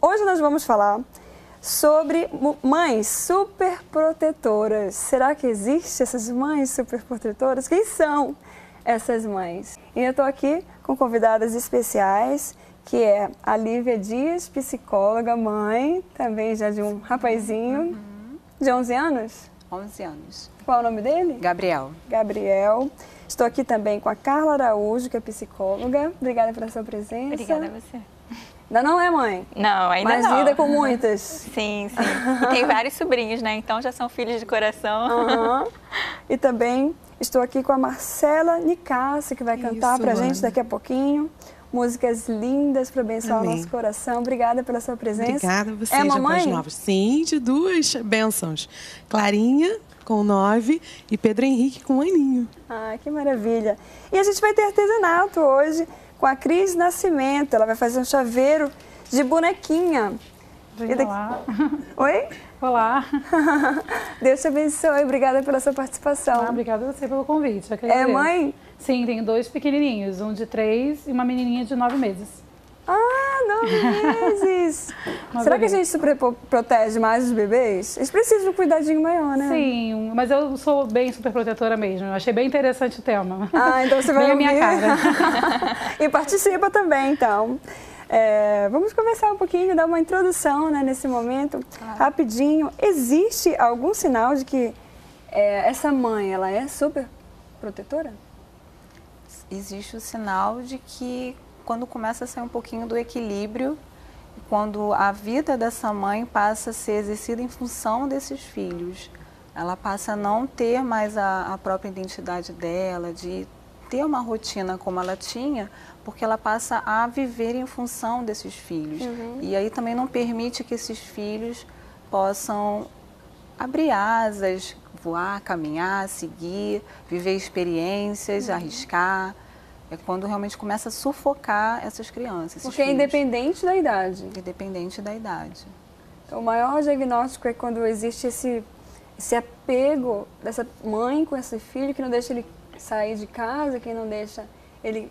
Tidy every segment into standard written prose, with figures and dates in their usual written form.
Hoje nós vamos falar sobre mães superprotetoras. Será que existem essas mães superprotetoras? Quem são essas mães? E eu estou aqui com convidadas especiais, que é a Lívia Dias, psicóloga, mãe, também já de um rapazinho de 11 anos? 11 anos. Qual é o nome dele? Gabriel. Gabriel. Estou aqui também com a Carla Araújo, que é psicóloga. Obrigada pela sua presença. Obrigada a você. Ainda não é mãe? Não, ainda mas não. Mas lida com muitas. Sim, sim. E tem vários sobrinhos, né? Então já são filhos de coração. E também estou aqui com a Marcela Nicassi, que vai cantar pra gente daqui a pouquinho. Músicas lindas para abençoar o nosso coração. Obrigada pela sua presença. Obrigada a você, é mamãe? Novos. Sim, de duas bênçãos. Clarinha, com 9, e Pedro Henrique, com 1 aninho. Ah, que maravilha. E a gente vai ter artesanato hoje com a Cris Nascimento. Ela vai fazer um chaveiro de bonequinha. Olá. Oi? Olá. Deus te abençoe. Obrigada pela sua participação. Obrigada a você pelo convite. É mãe? Sim, tenho 2 pequenininhos, um de 3 e uma menininha de 9 meses. Ah, 9 meses! Será que a gente se protege mais os bebês? Eles precisam de um cuidadinho maior, né? Sim, mas eu sou bem super protetora mesmo. Eu achei bem interessante o tema. Ah, então você vai bem ouvir. a minha cara. E participa também, então. Vamos conversar um pouquinho, dar uma introdução, né, nesse momento, rapidinho. Existe algum sinal de que essa mãe, ela é super protetora? Existe o sinal de que quando começa a sair um pouquinho do equilíbrio, quando a vida dessa mãe passa a ser exercida em função desses filhos, ela passa a não ter mais a própria identidade dela, de ter uma rotina como ela tinha, porque ela passa a viver em função desses filhos. E aí também não permite que esses filhos possam abrir asas, voar, caminhar, seguir, viver experiências, arriscar. É quando realmente começa a sufocar essas crianças. Porque é independente da idade. Independente da idade. Então, o maior diagnóstico é quando existe esse apego dessa mãe com esse filho, que não deixa ele sair de casa, que não deixa ele,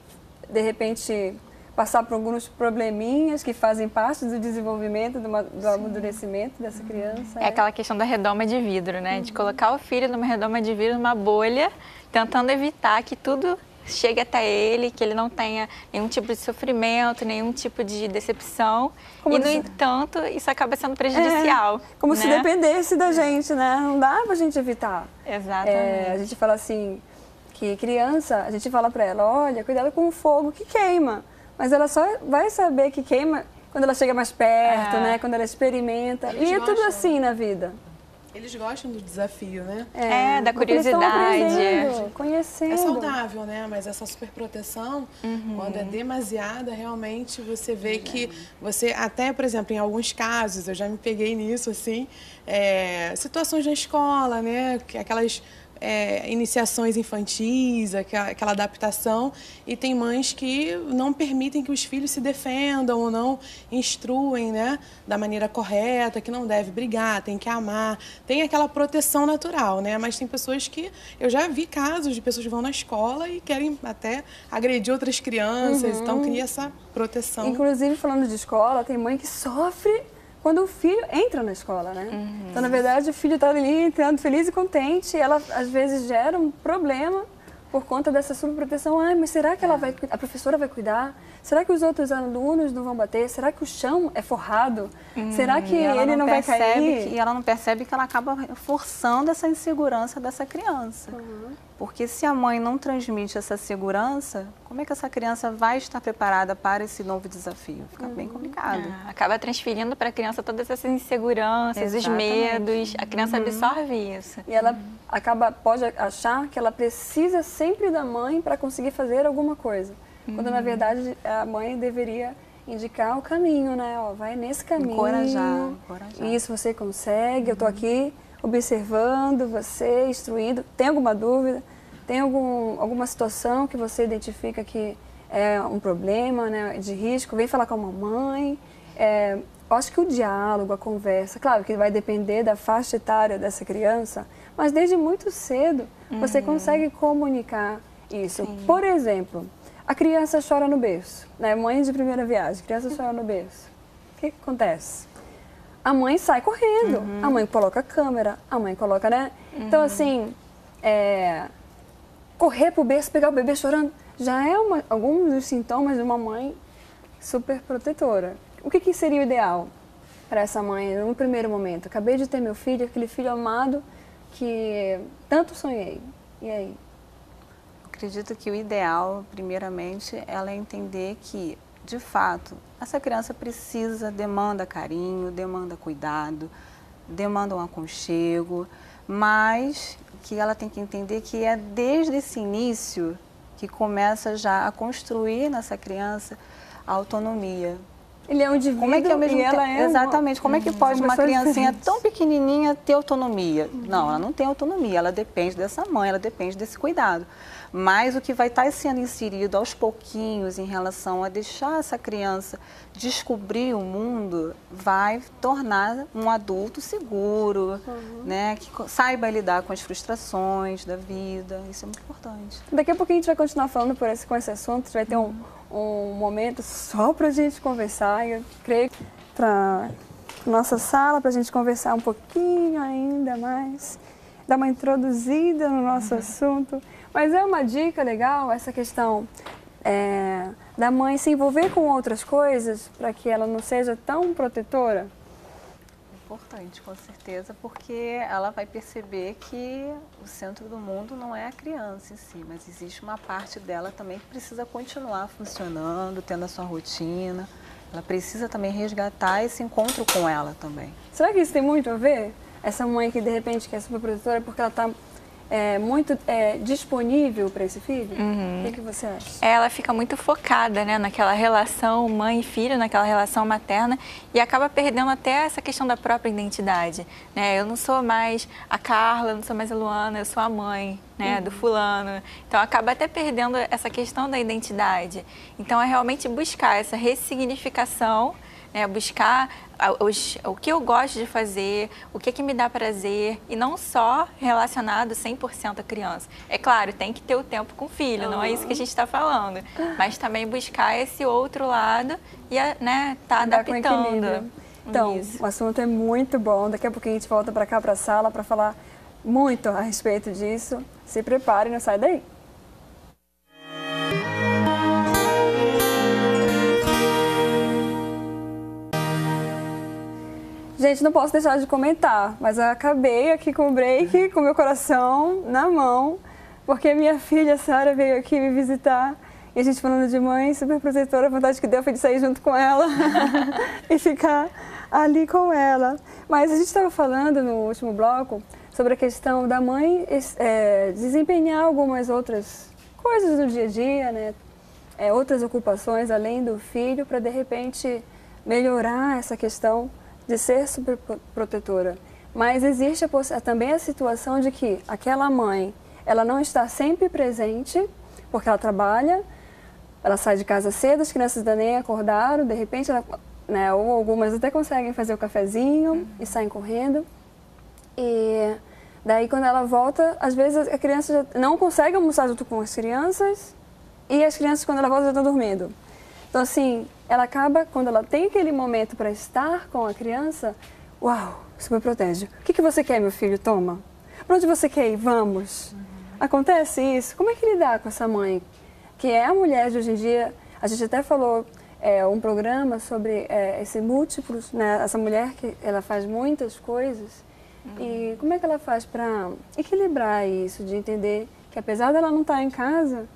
de repente, passar por alguns probleminhas que fazem parte do desenvolvimento, do amadurecimento dessa criança. É aquela questão da redoma de vidro, né? De colocar o filho numa redoma de vidro, numa bolha, tentando evitar que tudo chegue até ele, que ele não tenha nenhum tipo de sofrimento, nenhum tipo de decepção. No entanto, isso acaba sendo prejudicial. Como né? se dependesse da gente, né? Não dá pra gente evitar. Exatamente. A gente fala assim, que criança, a gente fala pra ela, olha, cuidado com o fogo que queima. Mas ela só vai saber que queima quando ela chega mais perto, né? Quando ela experimenta. E é tudo assim na vida. Eles gostam do desafio, né? Da curiosidade. Conhecendo. É saudável, né? Mas essa superproteção, quando é demasiada, realmente você vê que você, até, por exemplo, em alguns casos, eu já me peguei nisso, assim, situações na escola, né? Aquelas iniciações infantis, aquela adaptação, e tem mães que não permitem que os filhos se defendam ou não instruem, né, da maneira correta, que não deve brigar, tem que amar, tem aquela proteção natural, né, mas tem pessoas que, eu já vi casos de pessoas que vão na escola e querem até agredir outras crianças, então cria essa proteção. Inclusive, falando de escola, tem mãe que sofre quando o filho entra na escola, né? Então, na verdade, o filho está ali entrando feliz e contente, e ela, às vezes, gera um problema por conta dessa superproteção. Ai, mas será que a professora vai cuidar? Será que os outros alunos não vão bater? Será que o chão é forrado? Será que ele não vai cair? E ela não percebe que ela acaba forçando essa insegurança dessa criança. Porque se a mãe não transmite essa segurança, como é que essa criança vai estar preparada para esse novo desafio? Fica bem complicado. Acaba transferindo para a criança todas essas inseguranças, os medos. A criança absorve isso. E ela pode achar que ela precisa sempre da mãe para conseguir fazer alguma coisa. Quando, na verdade, a mãe deveria indicar o caminho, né? Ó, vai nesse caminho. Encorajar. Isso você consegue, eu estou aqui observando você, instruindo. Tem alguma dúvida? Tem alguma situação que você identifica que é um problema, né, de risco? Vem falar com a mamãe. Acho que o diálogo, a conversa, claro que vai depender da faixa etária dessa criança, mas desde muito cedo você consegue comunicar isso. Sim. Por exemplo, a criança chora no berço, né? Mãe de primeira viagem, criança chora no berço. que acontece? A mãe sai correndo, a mãe coloca a câmera, a mãe coloca, né? Então, assim, correr pro berço, pegar o bebê chorando, já é alguns dos sintomas de uma mãe super protetora. O que seria o ideal para essa mãe no primeiro momento? Acabei de ter meu filho, aquele filho amado que tanto sonhei. E aí? Acredito que o ideal, primeiramente, é ela entender que, de fato, essa criança demanda carinho, demanda cuidado, demanda um aconchego, mas que ela tem que entender que é desde esse início que começa já a construir nessa criança a autonomia. Ele é um indivíduo como é que, ao mesmo e ela tempo, é exatamente, como é que pode uma criancinha diferentes. tão pequenininha ter autonomia? Não, ela não tem autonomia, ela depende dessa mãe, ela depende desse cuidado. Mas o que vai estar sendo inserido aos pouquinhos em relação a deixar essa criança descobrir o mundo vai tornar um adulto seguro, né, que saiba lidar com as frustrações da vida. Isso é muito importante. Daqui a pouquinho a gente vai continuar falando com esse assunto, a gente vai ter um momento só para a gente conversar, eu creio, para nossa sala, para a gente conversar um pouquinho ainda mais, dar uma introduzida no nosso assunto. Mas é uma dica legal essa questão da mãe se envolver com outras coisas para que ela não seja tão protetora? Importante, com certeza, porque ela vai perceber que o centro do mundo não é a criança em si, mas existe uma parte dela também que precisa continuar funcionando, tendo a sua rotina. Ela precisa também resgatar esse encontro com ela também. Será que isso tem muito a ver? Essa mãe que de repente quer ser protetora é porque ela está muito disponível para esse filho? O que você acha? Ela fica muito focada, né, naquela relação mãe e filho, naquela relação materna, e acaba perdendo até essa questão da própria identidade, né? Eu não sou mais a Carla, eu não sou mais a Luana, eu sou a mãe, né, do fulano. Então acaba até perdendo essa questão da identidade. Então é realmente buscar essa ressignificação, né, buscar o que eu gosto de fazer, o que me dá prazer, e não só relacionado 100% à criança. É claro, tem que ter o tempo com o filho, não é isso que a gente está falando, mas também buscar esse outro lado e, né, tá adaptando. Então, isso. O assunto é muito bom, daqui a pouquinho a gente volta para cá, para a sala, para falar muito a respeito disso. Se prepare, não sai daí. Gente, não posso deixar de comentar, mas eu acabei aqui com o break, com meu coração na mão, porque minha filha, Sara, veio aqui me visitar e a gente falando de mãe, super protetora, a vontade que deu foi de sair junto com ela e ficar ali com ela. Mas a gente estava falando no último bloco sobre a questão da mãe desempenhar algumas outras coisas do dia a dia, né? Outras ocupações além do filho, para de repente melhorar essa questão de ser super protetora. Mas existe também a situação de que aquela mãe, ela não está sempre presente, porque ela trabalha, ela sai de casa cedo, as crianças ainda nem acordaram, de repente, né, ou algumas até conseguem fazer o cafezinho e saem correndo. E daí quando ela volta, às vezes a criança já não consegue almoçar junto com as crianças e as crianças quando ela volta já estão dormindo. Então assim, ela acaba, quando ela tem aquele momento para estar com a criança, uau, super protege. O que você quer, meu filho? Toma. Para onde você quer ir? Vamos. Acontece isso? Como é que lidar com essa mãe? Que é a mulher de hoje em dia, a gente até falou um programa sobre esse múltiplos, né? Essa mulher que ela faz muitas coisas. E como é que ela faz para equilibrar isso, de entender que apesar dela não estar em casa,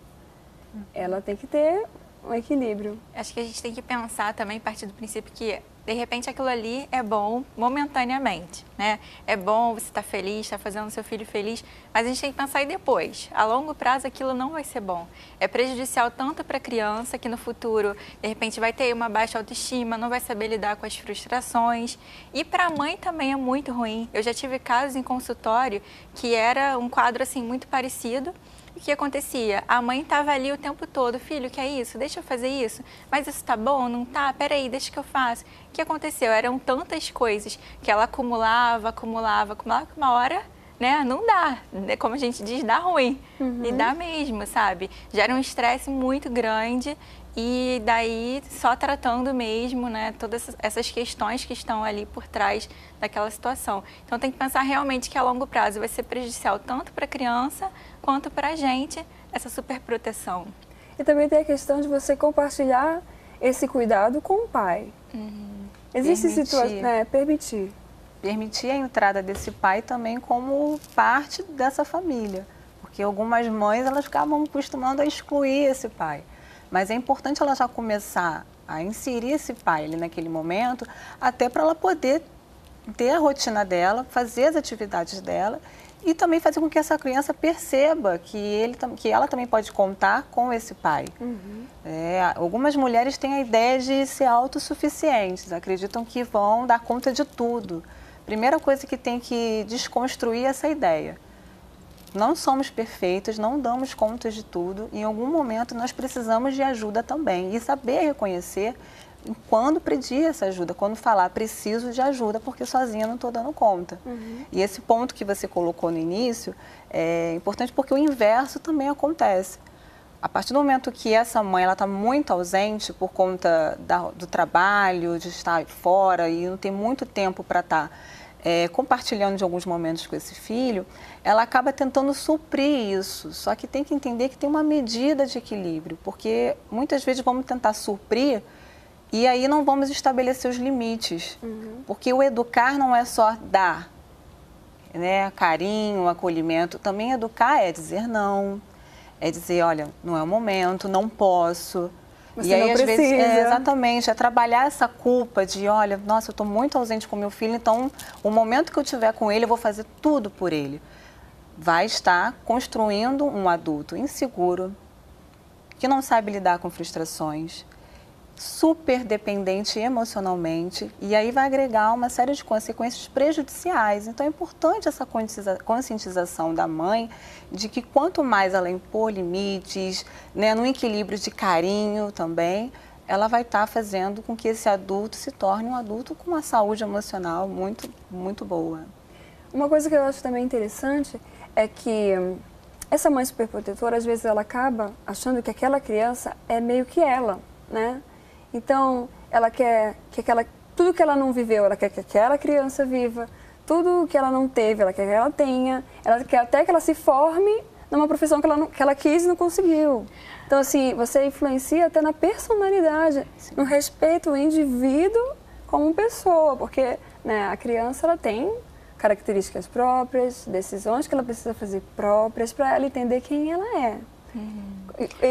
ela tem que ter um equilíbrio. Acho que a gente tem que pensar também, partir do princípio que, de repente, aquilo ali é bom momentaneamente, né? É bom você estar feliz, estar fazendo seu filho feliz, mas a gente tem que pensar aí depois. A longo prazo, aquilo não vai ser bom. É prejudicial tanto para a criança, que no futuro, de repente, vai ter uma baixa autoestima, não vai saber lidar com as frustrações. E para a mãe também é muito ruim. Eu já tive casos em consultório que era um quadro, assim, muito parecido. O que acontecia? A mãe estava ali o tempo todo, filho, que é isso? Deixa eu fazer isso. Mas isso tá bom? Não tá? Peraí, deixa que eu faço. O que aconteceu? Eram tantas coisas que ela acumulava, que uma hora, né, não dá. Como a gente diz, dá ruim. E dá mesmo, sabe? Gera um estresse muito grande E daí só tratando mesmo, né, todas essas questões que estão ali por trás daquela situação. Então tem que pensar realmente que a longo prazo vai ser prejudicial tanto para a criança quanto para a gente essa superproteção. E também tem a questão de você compartilhar esse cuidado com o pai. Existe situação, né, permitir. Permitir a entrada desse pai também como parte dessa família. Porque algumas mães, elas acabam acostumando a excluir esse pai. Mas é importante ela já começar a inserir esse pai ali naquele momento, até para ela poder ter a rotina dela, fazer as atividades dela e também fazer com que essa criança perceba que ela também pode contar com esse pai. Algumas mulheres têm a ideia de ser autossuficientes, acreditam que vão dar conta de tudo. Primeira coisa que tem que desconstruir essa ideia. Não somos perfeitas, não damos conta de tudo. Em algum momento nós precisamos de ajuda também e saber reconhecer quando pedir essa ajuda, quando falar preciso de ajuda porque sozinha não estou dando conta. E esse ponto que você colocou no início é importante porque o inverso também acontece. A partir do momento que essa mãe está muito ausente por conta do trabalho, de estar fora e não ter muito tempo para estar compartilhando de alguns momentos com esse filho, ela acaba tentando suprir isso. Só que tem que entender que tem uma medida de equilíbrio, porque muitas vezes vamos tentar suprir e aí não vamos estabelecer os limites. Porque o educar não é só dar, né, carinho, acolhimento. Também educar é dizer não, é dizer, olha, não é o momento, não posso. Você e aí, não às precisa. vezes, exatamente, é trabalhar essa culpa de, olha, nossa, eu estou muito ausente com meu filho, então o momento que eu tiver com ele, eu vou fazer tudo por ele. Vai estar construindo um adulto inseguro, que não sabe lidar com frustrações, super dependente emocionalmente, e aí vai agregar uma série de consequências prejudiciais. Então é importante essa conscientização da mãe de que quanto mais ela impor limites, né, no equilíbrio de carinho também, ela vai estar fazendo com que esse adulto se torne um adulto com uma saúde emocional muito, muito boa. Uma coisa que eu acho também interessante é que essa mãe superprotetora, às vezes ela acaba achando que aquela criança é meio que ela, né? Então, ela quer que tudo que ela não viveu, ela quer que aquela criança viva, tudo que ela não teve, ela quer que ela tenha, ela quer até que ela se forme numa profissão que ela quis e não conseguiu. Então, assim, você influencia até na personalidade, no respeito ao indivíduo como pessoa, porque, né, a criança ela tem características próprias, decisões que ela precisa fazer próprias para ela entender quem ela é.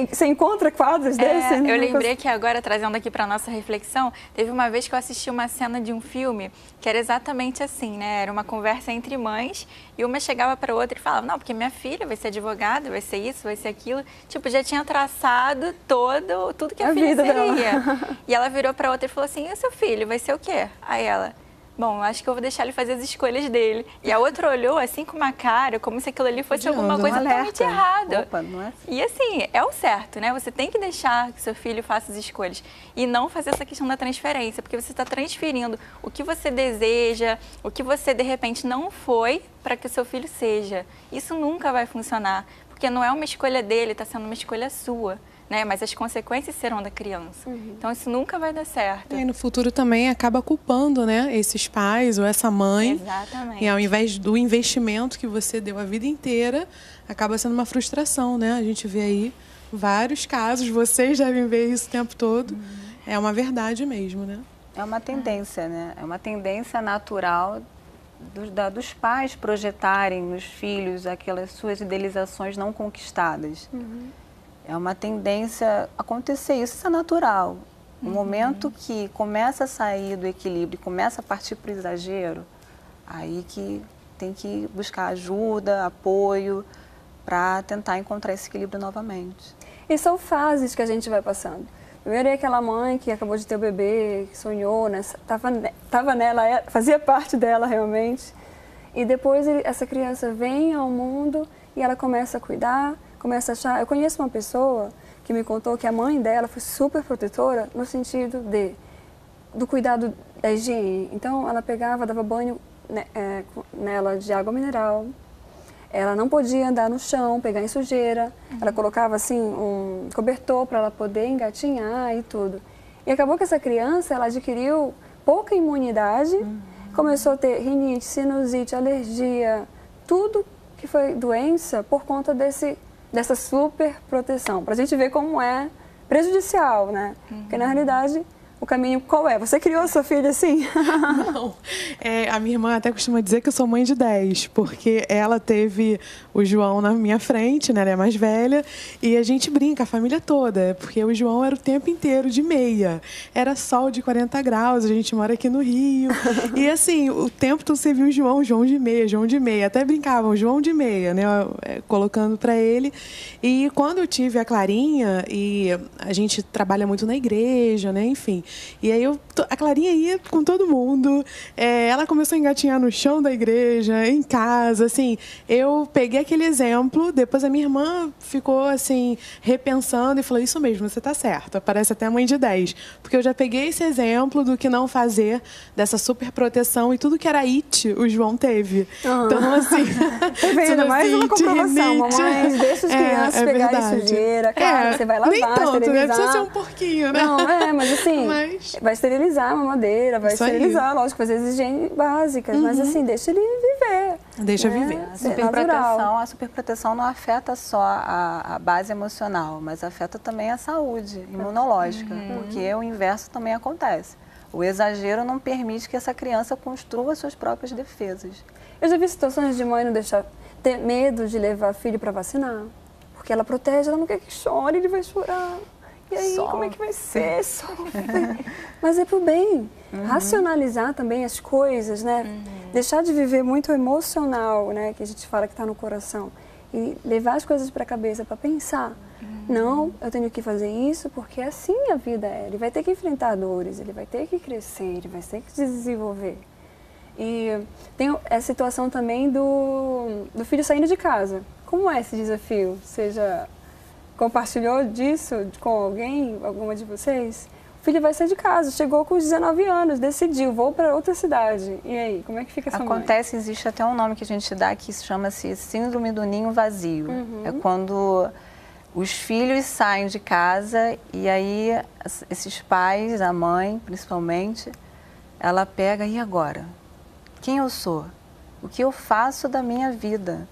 Você encontra quadros desses? Eu lembrei que agora, trazendo aqui para nossa reflexão, teve uma vez que eu assisti uma cena de um filme que era exatamente assim, né? Era uma conversa entre mães e uma chegava para outra e falava, não, porque minha filha vai ser advogada, vai ser isso, vai ser aquilo. Tipo, já tinha traçado tudo que a filha seria. Dela. E ela virou para outra e falou assim, e o seu filho, vai ser o quê? Aí ela... Bom, acho que eu vou deixar ele fazer as escolhas dele. E a outra olhou assim com uma cara, como se aquilo ali fosse alguma coisa totalmente errada. Opa, não é assim. E assim, é o certo, né? Você tem que deixar que seu filho faça as escolhas. E não fazer essa questão da transferência, porque você está transferindo o que você deseja, o que você de repente não foi para que o seu filho seja. Isso nunca vai funcionar, porque não é uma escolha dele, está sendo uma escolha sua. Né? Mas as consequências serão da criança. Então, isso nunca vai dar certo. E no futuro também acaba culpando, né, esses pais ou essa mãe. Exatamente. E ao invés do investimento que você deu a vida inteira, acaba sendo uma frustração, né? A gente vê aí vários casos, vocês devem ver isso o tempo todo. É uma verdade mesmo, né? É uma tendência, né? É uma tendência natural dos pais projetarem nos filhos aquelas suas idealizações não conquistadas. É uma tendência acontecer isso, isso é natural. No momento que começa a sair do equilíbrio e começa a partir para o exagero, aí que tem que buscar ajuda, apoio, para tentar encontrar esse equilíbrio novamente. E são fases que a gente vai passando. Primeiro é aquela mãe que acabou de ter o bebê, que sonhou, né? Tava nela, fazia parte dela realmente. E depois essa criança vem ao mundo e ela começa a cuidar, começa a achar... Eu conheço uma pessoa que me contou que a mãe dela foi super protetora no sentido do cuidado da higiene. Então, ela pegava, dava banho nela de água mineral, ela não podia andar no chão, pegar em sujeira. Ela colocava assim um cobertor para ela poder engatinhar e tudo. E acabou que essa criança, ela adquiriu pouca imunidade, começou a ter rinite, sinusite, alergia, tudo que foi doença por conta dessa super proteção. Para a gente ver como é prejudicial, né? Porque na realidade o caminho qual é? Você criou a sua filha assim? Não. A minha irmã até costuma dizer que eu sou mãe de 10, porque ela teve o João na minha frente, né? Ela é mais velha, e a gente brinca, a família toda, porque o João era o tempo inteiro de meia. Era sol de 40 graus, a gente mora aqui no Rio. E assim, o tempo todo você viu o João de meia, João de meia. Até brincavam, João de meia, né? Colocando para ele. E quando eu tive a Clarinha, e a gente trabalha muito na igreja, né? Enfim. E aí a Clarinha ia com todo mundo, ela começou a engatinhar no chão da igreja, em casa, assim, eu peguei aquele exemplo, depois a minha irmã ficou assim, repensando e falou, isso mesmo, você tá certa, parece até a mãe de 10, porque eu já peguei esse exemplo do que não fazer, dessa super proteção, e tudo que era it, o João teve. Então, assim... Tá vendo? Mais uma comprovação, mamãe, deixa as crianças pegarem sujeira, claro, você vai lavar, nem tanto, esterilizar. Né? Precisa ser um pouquinho, né? Não, mas assim, vai esterilizar a mamadeira, vai isso esterilizar, lógico, fazer as higienes básicas, mas assim, deixa ele viver. Deixa viver. A superproteção não afeta só a base emocional, mas afeta também a saúde imunológica, porque o inverso também acontece. O exagero não permite que essa criança construa suas próprias defesas. Eu já vi situações de mãe não ter medo de levar filho para vacinar, porque ela protege, ela não quer que chore, ele vai chorar. E aí, como é que vai ser? Sofre. Mas é pro bem. Racionalizar também as coisas, né? Deixar de viver muito emocional, né? Que a gente fala que está no coração. E levar as coisas para a cabeça, para pensar. Não, eu tenho que fazer isso porque assim a vida é. Ele vai ter que enfrentar dores, ele vai ter que crescer, ele vai ter que se desenvolver. E tem a situação também do filho saindo de casa. Como é esse desafio? Seja... compartilhou disso com alguém, alguma de vocês? O filho vai sair de casa, chegou com os 19 anos, decidiu, vou para outra cidade. E aí, como é que fica essa mãe? Existe até um nome que a gente dá que chama-se síndrome do ninho vazio. É quando os filhos saem de casa e aí esses pais, a mãe principalmente, ela pega, e agora? Quem eu sou? O que eu faço da minha vida?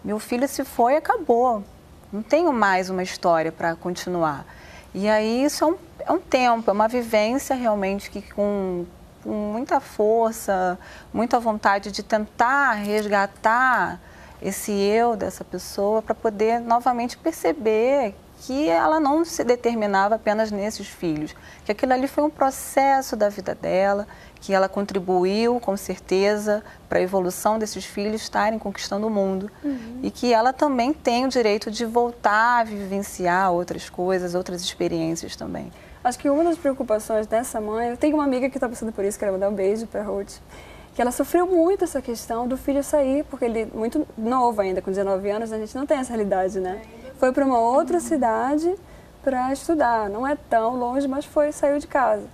Meu filho se foi e acabou. Não tenho mais uma história para continuar. E aí isso é um tempo, é uma vivência realmente que com muita força, muita vontade de tentar resgatar esse eu dessa pessoa para poder novamente perceber que ela não se determinava apenas nesses filhos, que aquilo ali foi um processo da vida dela, que ela contribuiu com certeza para a evolução desses filhos estarem conquistando o mundo e que ela também tem o direito de voltar a vivenciar outras coisas, outras experiências também. Acho que uma das preocupações dessa mãe, eu tenho uma amiga que está passando por isso, quero mandar um beijo para a Ruth, que ela sofreu muito essa questão do filho sair, porque ele é muito novo ainda, com 19 anos, a gente não tem essa realidade, né? Foi para uma outra cidade para estudar, não é tão longe, mas saiu de casa.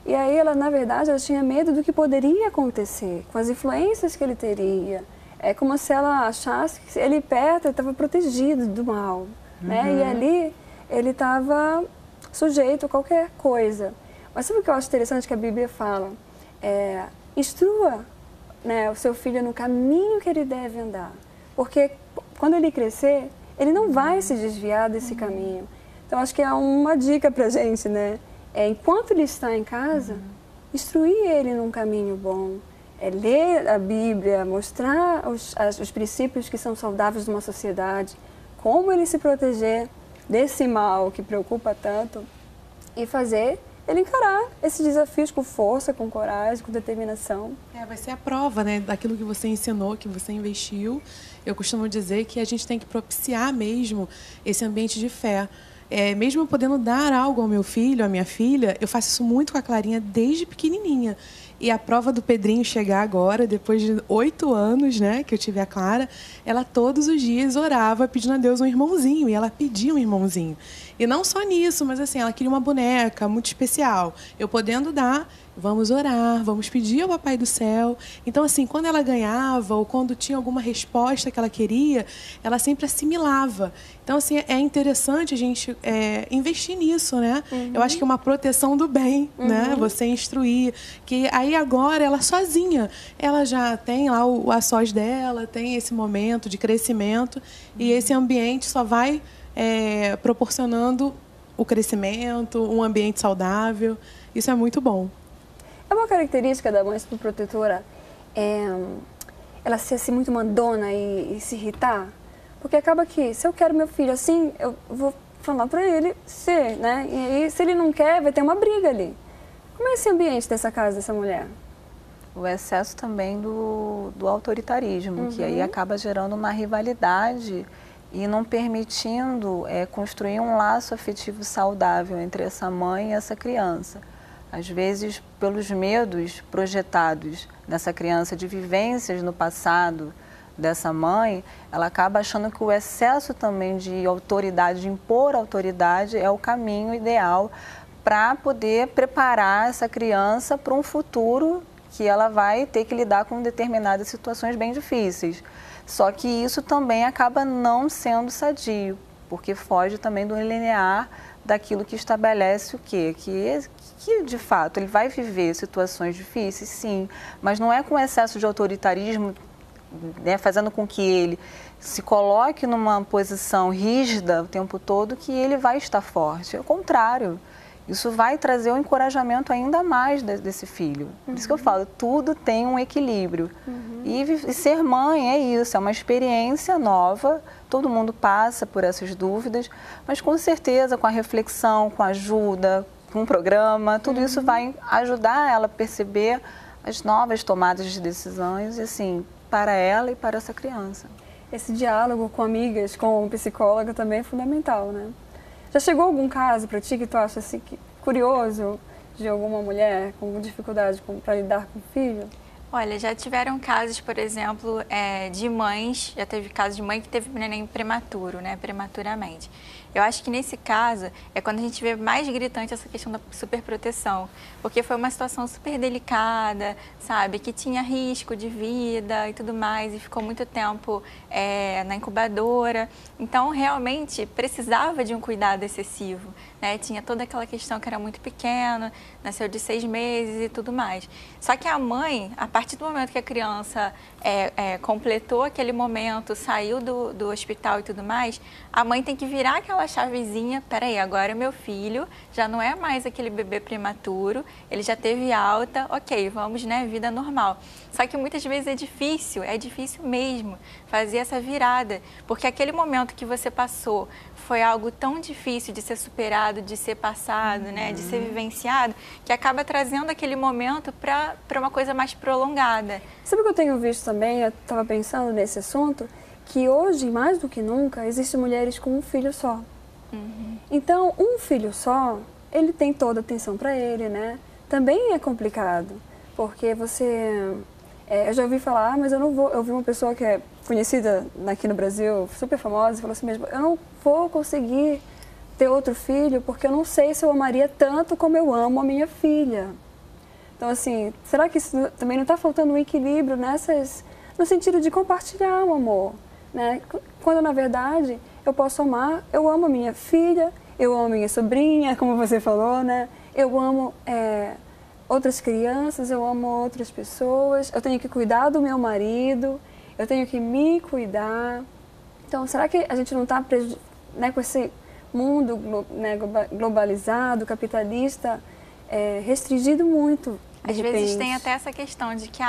E aí ela, na verdade, ela tinha medo do que poderia acontecer, com as influências que ele teria. É como se ela achasse que ele perto estava protegido do mal, né? E ali ele estava sujeito a qualquer coisa. Mas sabe o que eu acho interessante que a Bíblia fala? Instrua, né, o seu filho no caminho que ele deve andar. Porque quando ele crescer, ele não vai se desviar desse caminho. Então, acho que é uma dica para a gente, né? Enquanto ele está em casa, instruir ele num caminho bom. Ler a Bíblia, mostrar os princípios que são saudáveis de uma sociedade, como ele se proteger desse mal que preocupa tanto e fazer ele encarar esses desafios com força, com coragem, com determinação. Vai ser a prova, né, daquilo que você ensinou, que você investiu. Eu costumo dizer que a gente tem que propiciar mesmo esse ambiente de fé. Mesmo podendo dar algo ao meu filho, à minha filha, eu faço isso muito com a Clarinha desde pequenininha. E a prova do Pedrinho chegar agora, depois de 8 anos, né, que eu tive a Clara, ela todos os dias orava pedindo a Deus um irmãozinho, e ela pedia um irmãozinho. E não só nisso, mas assim, ela queria uma boneca muito especial. Eu podendo dar, vamos orar, vamos pedir ao Papai do Céu. Então, assim, quando ela ganhava ou quando tinha alguma resposta que ela queria, ela sempre assimilava. Então, assim, é interessante a gente investir nisso, né? Eu acho que é uma proteção do bem, né? Você instruir. Que aí agora, ela sozinha, ela já tem lá a sós dela, tem esse momento de crescimento e esse ambiente só vai proporcionando o crescimento, um ambiente saudável. Isso é muito bom. É uma característica da mãe superprotetora ela ser assim, muito mandona e se irritar? Porque acaba que, se eu quero meu filho assim, eu vou falar para ele ser, né? E aí, se ele não quer, vai ter uma briga ali. Como é esse ambiente dessa casa, dessa mulher? O excesso também do autoritarismo, que aí acaba gerando uma rivalidade e não permitindo construir um laço afetivo saudável entre essa mãe e essa criança. Às vezes, pelos medos projetados nessa criança de vivências no passado dessa mãe, ela acaba achando que o excesso também de autoridade, de impor autoridade, é o caminho ideal para poder preparar essa criança para um futuro que ela vai ter que lidar com determinadas situações bem difíceis. Só que isso também acaba não sendo sadio, porque foge também do linear daquilo que estabelece o quê? Que de fato ele vai viver situações difíceis, sim, mas não é com excesso de autoritarismo, né, fazendo com que ele se coloque numa posição rígida o tempo todo, que ele vai estar forte. Ao contrário, isso vai trazer um encorajamento ainda mais desse filho. Por isso que eu falo, tudo tem um equilíbrio. E ser mãe é isso, é uma experiência nova, todo mundo passa por essas dúvidas, mas com certeza com a reflexão, com a ajuda, com um programa, tudo isso vai ajudar ela a perceber as novas tomadas de decisões, assim, para ela e para essa criança. Esse diálogo com amigas, com psicóloga também é fundamental, né? Já chegou algum caso para ti que tu acha assim, curioso de alguma mulher com dificuldade para lidar com o filho? Olha, já tiveram casos, por exemplo, de mães, já teve caso de mãe que teve neném prematuro, né, prematuramente. Eu acho que nesse caso é quando a gente vê mais gritante essa questão da superproteção, porque foi uma situação super delicada, sabe, que tinha risco de vida e tudo mais, e ficou muito tempo na incubadora. Então, realmente, precisava de um cuidado excessivo, né? Tinha toda aquela questão que era muito pequeno, nasceu de 6 meses e tudo mais. Só que a mãe, a partir do momento que a criança completou aquele momento, saiu do hospital e tudo mais, a mãe tem que virar aquela chavezinha, peraí, agora meu filho já não é mais aquele bebê prematuro, ele já teve alta, ok, vamos, né, vida normal. Só que muitas vezes é difícil mesmo fazer essa virada, porque aquele momento que você passou foi algo tão difícil de ser superado, de ser passado, né, de ser vivenciado, que acaba trazendo aquele momento para uma coisa mais prolongada. Sabe o que eu tenho visto também, eu estava pensando nesse assunto, que hoje, mais do que nunca, existem mulheres com um filho só. Então, um filho só, ele tem toda a atenção para ele, né? Também é complicado, porque você... eu já ouvi falar, mas eu não vou... Eu vi uma pessoa que é conhecida aqui no Brasil, super famosa, e falou assim mesmo, eu não vou conseguir ter outro filho porque eu não sei se eu amaria tanto como eu amo a minha filha. Então, assim, será que isso também não está faltando um equilíbrio no sentido de compartilhar o amor, né? Quando, na verdade, eu posso amar, eu amo a minha filha, eu amo a minha sobrinha, como você falou, né? Eu amo outras crianças, eu amo outras pessoas, eu tenho que cuidar do meu marido, eu tenho que me cuidar. Então, será que a gente não está, né, com esse mundo, né, globalizado, capitalista, restringido muito? Às vezes tem até essa questão de que,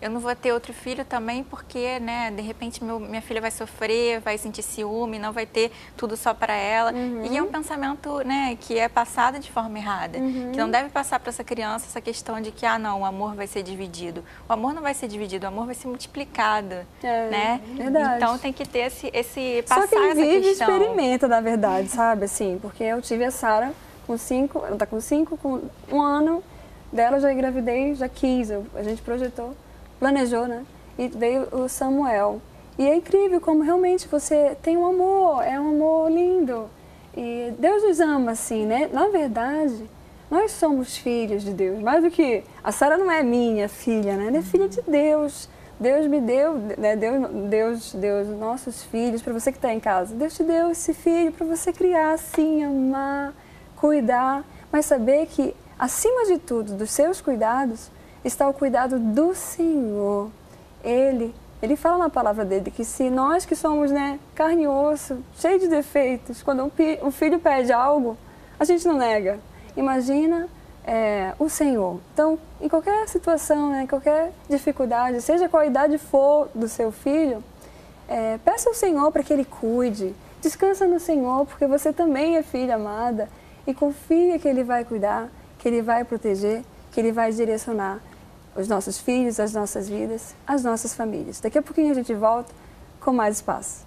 eu não vou ter outro filho também porque, né, de repente minha filha vai sofrer, vai sentir ciúme, não vai ter tudo só para ela. E é um pensamento, né, que é passado de forma errada, que não deve passar para essa criança essa questão de que, não, o amor vai ser dividido. O amor não vai ser dividido, o amor vai ser multiplicado, né? Verdade. Então tem que ter esse passar Só quem essa vive questão. experimenta, na verdade, sabe, assim, porque eu tive a Sara com 5, ela está com 5, com 1 ano, dela já engravidei, já quis, a gente planejou, né? E veio o Samuel. E é incrível como realmente você tem um amor, é um amor lindo. E Deus nos ama assim, né? Na verdade, Nós somos filhos de Deus, mais do que... A Sara não é minha filha, né? Ela é filha de Deus. Deus me deu, né? Deus, nossos filhos, para você que está em casa. Deus te deu esse filho para você criar, assim, amar, cuidar, mas saber que, acima de tudo, dos seus cuidados, está o cuidado do Senhor. Ele fala na palavra dele que se nós que somos, né, carne e osso, cheio de defeitos, quando um filho pede algo, a gente não nega. Imagina o Senhor. Então, em qualquer situação, né, em qualquer dificuldade, seja qual a idade for do seu filho, peça ao Senhor para que Ele cuide. Descansa no Senhor, porque você também é filha amada, e confia que Ele vai cuidar, que Ele vai proteger, que Ele vai direcionar os nossos filhos, as nossas vidas, as nossas famílias. Daqui a pouquinho a gente volta com mais espaço.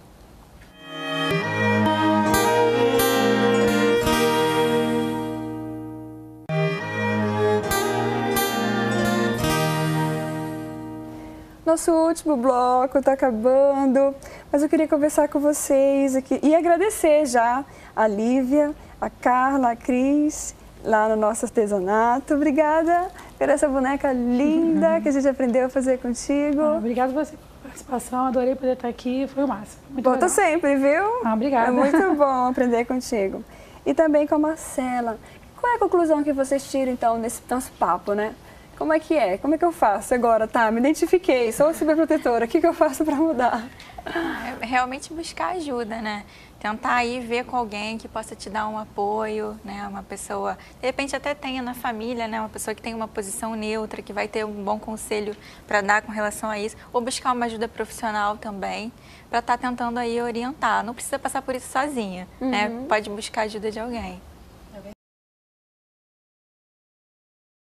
Nosso último bloco está acabando, mas eu queria conversar com vocês aqui e agradecer já a Lívia, a Carla, a Cris, lá no nosso artesanato. Obrigada por essa boneca linda que a gente aprendeu a fazer contigo. Obrigada por pela participação, adorei poder estar aqui, foi o máximo. Volta sempre, viu? Obrigada. É muito bom aprender contigo. E também com a Marcela. Qual é a conclusão que vocês tiram, então, nesse nosso papo, né? Como é que é? Como é que eu faço agora? Tá, me identifiquei, sou superprotetora, o que eu faço para mudar? Realmente buscar ajuda, né? Tentar aí ver com alguém que possa te dar um apoio, né? Uma pessoa, de repente até tenha na família, né? Uma pessoa que tem uma posição neutra, que vai ter um bom conselho para dar com relação a isso. Ou buscar uma ajuda profissional também, para estar tentando aí orientar. Não precisa passar por isso sozinha, né? Pode buscar ajuda de alguém.